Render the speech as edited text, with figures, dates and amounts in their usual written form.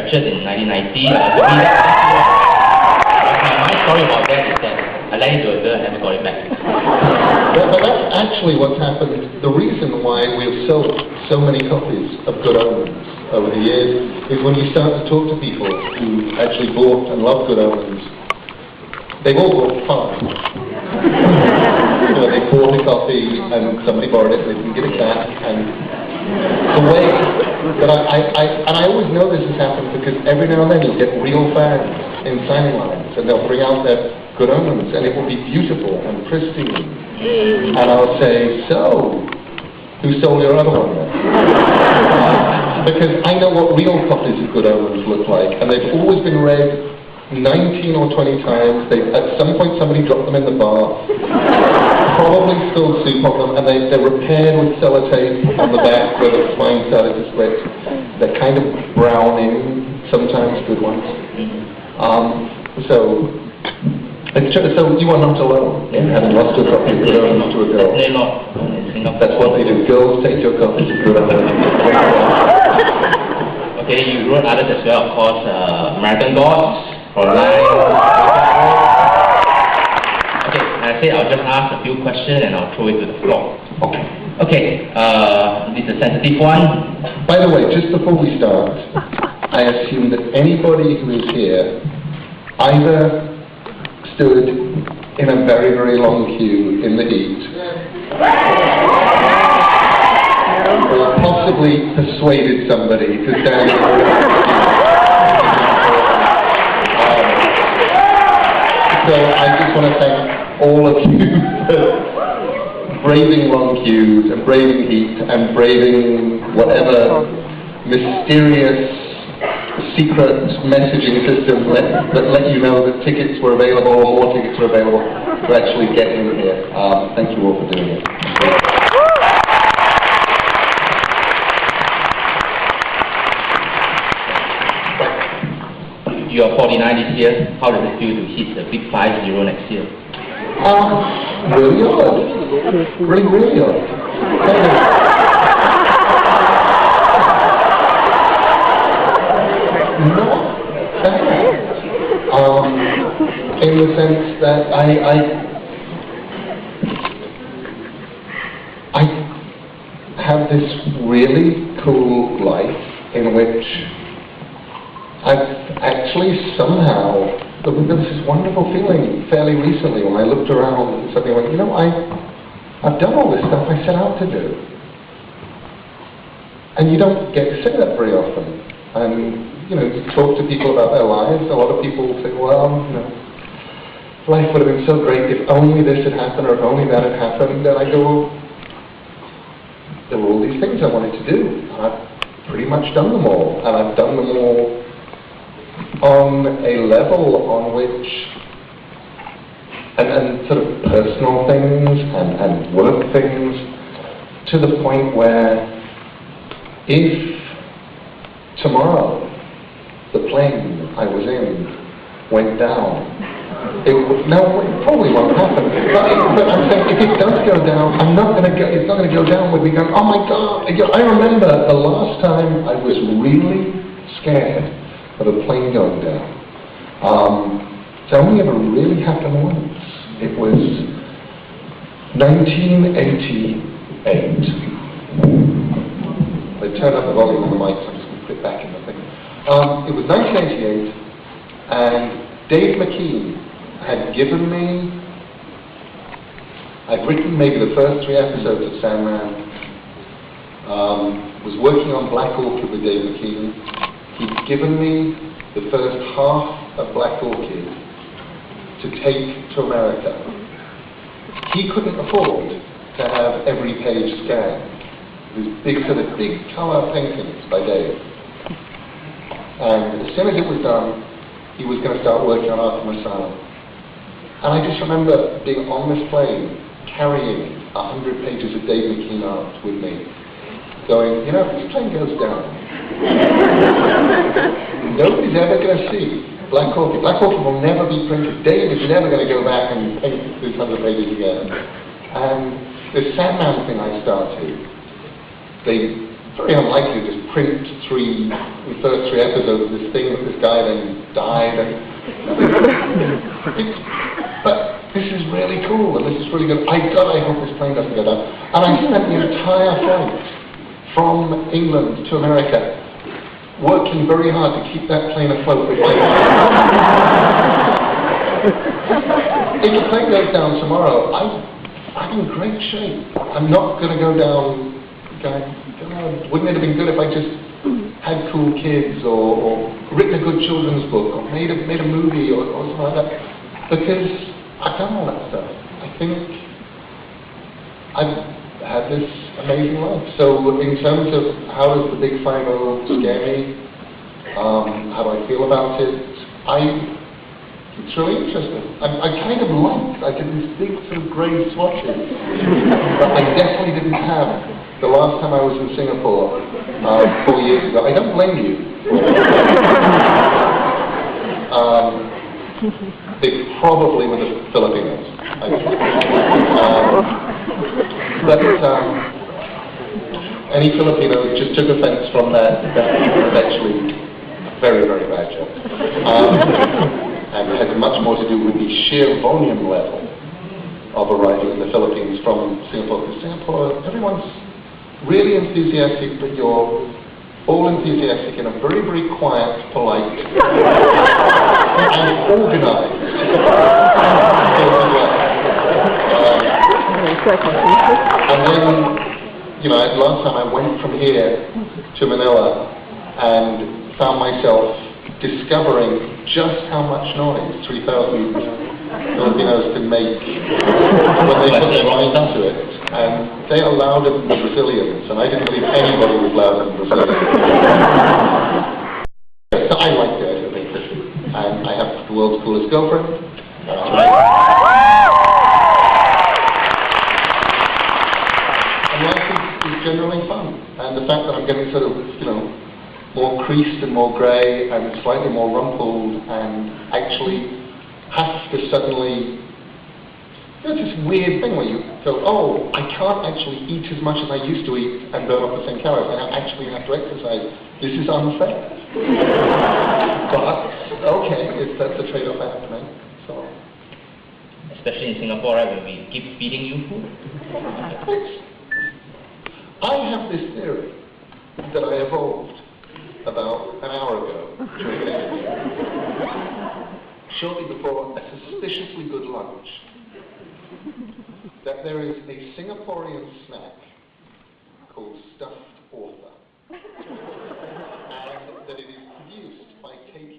captured in 1990. My story about that is that I lent it to a girl and never got it back. But that's actually what's happened. The reason why we've sold so many copies of Good Omens over the years is when you start to talk to people who actually bought and love Good Omens, they've all bought fine. They bought a copy and somebody borrowed it, they can give it back, and the way that I always know this has happened because every now and then you'll get real fans in signing lines and they'll bring out their Good Omens and it will be beautiful and pristine. And I'll say, so, who stole your other one then? Because I know what real copies of Good Omens look like, and they've always been read 19 or 20 times. At some point somebody dropped them in the bar, probably spilled soup on them, and they're repaired with sellotape on the back where the spine started to split. They're kind of browning, sometimes good ones. So you are not alone in having lost your copy of Good Omens to a girl. Definitely not. That's what they do. Girls take your copies of Good Omens. Okay, you wrote others as well, of course, American Gods, Online. Okay, I say I'll just ask a few questions and I'll throw it to the floor. Okay, this is a sensitive one. By the way, just before we start, I assume that anybody who is here either stood in a very, very long queue in the heat, or possibly persuaded somebody to stand in so I just want to thank all of you for braving long queues and braving heat and braving whatever mysterious secret messaging system that let you know that tickets were available or more tickets were available to actually get in here. Thank you all for doing it. You are 49 this year. How does it feel to hit the big 50 next year? Really odd. Really odd. Not bad. In the sense that I have this really cool life in which I've actually somehow, there was this wonderful feeling fairly recently when I looked around and suddenly went, you know, I've done all this stuff I set out to do. And you don't get to say that very often. And, you know, you talk to people about their lives, a lot of people say, well, you know, life would have been so great if only this had happened or if only that had happened. And I go, well, there were all these things I wanted to do. And I've pretty much done them all. And I've done them all on a level on which, and sort of personal things and work things, to the point where if tomorrow the plane I was in went down, it probably won't happen. But I'm saying if it does go down, it's not going to go down with me going, oh my God. I remember the last time I was really scared of a plane going down. It's only ever really happened once. It was 1988. They turned up the volume on the mic, so I'm just going to put it back in the thing. It was 1988, and Dave McKean had given me, I'd written maybe the first 3 episodes of Sandman, was working on Black Orchid with Dave McKean. He'd given me the first half of Black Orchid to take to America. He couldn't afford to have every page scanned. These big colour paintings by Dave. And as soon as it was done, he was going to start working on Arkham Asylum. And I just remember being on this plane, carrying 100 pages of Dave McKean art with me, going, you know, if this plane goes down, nobody's ever going to see Black Orchid. Black Orchid will never be printed. Dave is never going to go back and paint these 100 pages again. And the Sandman thing I started, they very unlikely to just print the first three episodes of this thing that this guy then died. But this is really cool, and this is really good. I hope this plane doesn't go down. And I spent the entire flight from England to America working very hard to keep that plane afloat with my If the plane goes down tomorrow, I'm in great shape. I'm not going to go down going, God, wouldn't it have been good if I just had cool kids, or written a good children's book, or made a movie, or something like that? Because I've done all that stuff. I think I've had this amazing life. So in terms of how does the big 5-0 scare me, how do I feel about it, it's really interesting. I kind of I did these big sort of grey swatches that I definitely didn't have the last time I was in Singapore 4 years ago. I don't blame you. They probably were the Filipinos. But any Filipino just took offense from that was actually a very, very bad joke. And it had much more to do with the sheer volume level of arrival in the Philippines from Singapore. Because Singapore, everyone's really enthusiastic, but you're all enthusiastic in a very, very quiet, polite, and organized way. And then, you know, last time I went from here to Manila and found myself discovering just how much noise 3,000 Filipinos can make when they put their minds into it. And they are louder than the Brazilians, and I didn't believe anybody was louder than Brazilians. So I like the idea of being Christian. And I have the world's coolest girlfriend. And life is generally fun. And the fact that I'm getting sort of, you know, more creased and more grey and slightly more rumpled and actually have to suddenly, there's this weird thing where you go, oh, I can't actually eat as much as I used to eat and burn up the same calories. I actually have to exercise. This is unfair. But, okay, that's the trade-off I have to make. So. Especially in Singapore, right, when we keep feeding you food. I have this theory that I evolved about an hour ago during an interview, shortly before a suspiciously good lunch, that there is a Singaporean snack called stuffed author, and that it is produced by taking